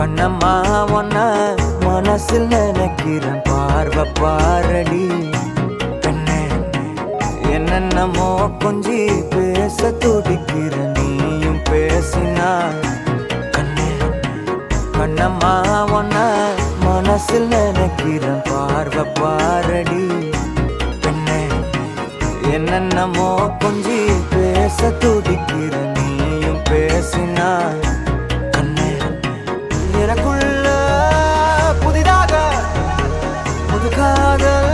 கண்ணம்மா ஒன்ன மனசில் நினைக்கிறேன் பார்வை பாரடி பெண்ணே என்னென்னமோ கொஞ்சி பேச துடிக்கிற நீயும் பேசினா கண்ணே கண்ணம்மா ஒன்ன மனசில் நினைக்கிறேன் பார்வை பாரடி பெண்ணே என்னென்னமோ கொஞ்சி பேச துடிக்கிற நீயும் பேசினா எனக்குள்ள புதிதாக புது காதல்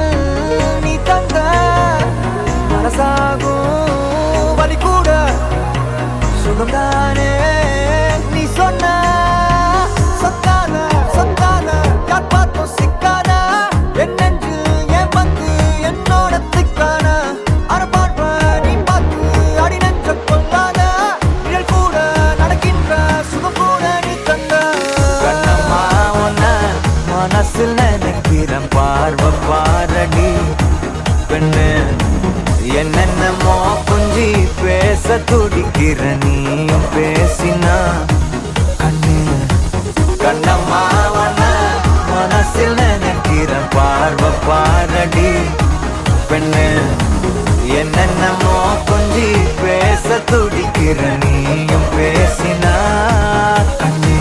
நீ தந்த மனசாகும் வலி கூட சுகம்தானே நீ சொன்ன சொத்தான சொத்தான யார் பார்த்தோம் சிக்கான என் நெஞ்சில் ஏன் வந்து என்னோட திக்கான அரபார்வ நீ பார்த்து அடி நெஞ்ச கொண்டாத நிழல் கூட நடக்கின்ற சுகம் கூட நீ தந்த மனசில் நினைக்கிறேன் பார்வை பாரடி பெண்ணு என்னென்னமோ கொஞ்சி பேச துடிக்கிற நீயும் பேசினா கண்ணு கண்ணம்மா மனசில் நினைக்கிறேன் பார்வை பாரடி பெண்ணு என்னென்னமோ கொஞ்சி பேச துடிக்கிற நீயும் பேசினா கண்ணு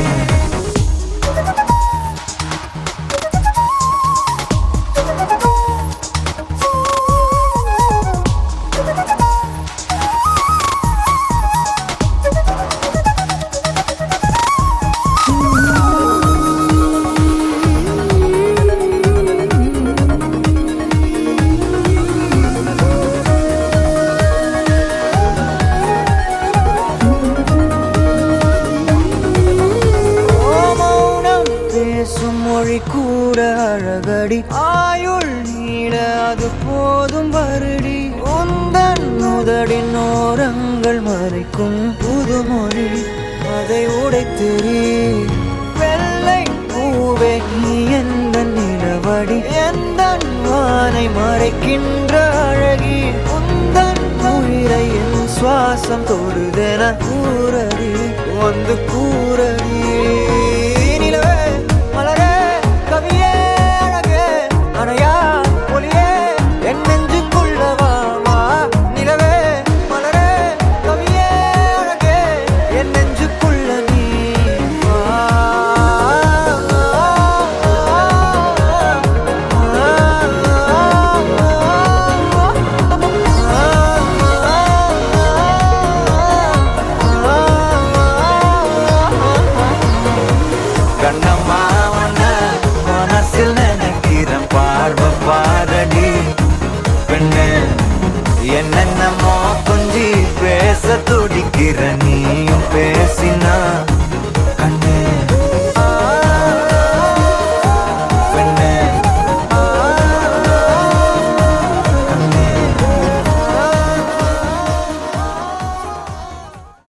மொழி கூட அழகடி ஆயுள் நீட அது போதும் வருடி உந்தன் முதடின் ஓரங்கள் மறைக்கும் புதுமொழி அதை உடைத்தெறி வெள்ளை பூவே நீ எந்த நிலவடி எந்த வானை மறைக்கின்ற அழகி உந்தன் உயிரை என் சுவாசம் தொடுதென கூறடி வந்து கூறடி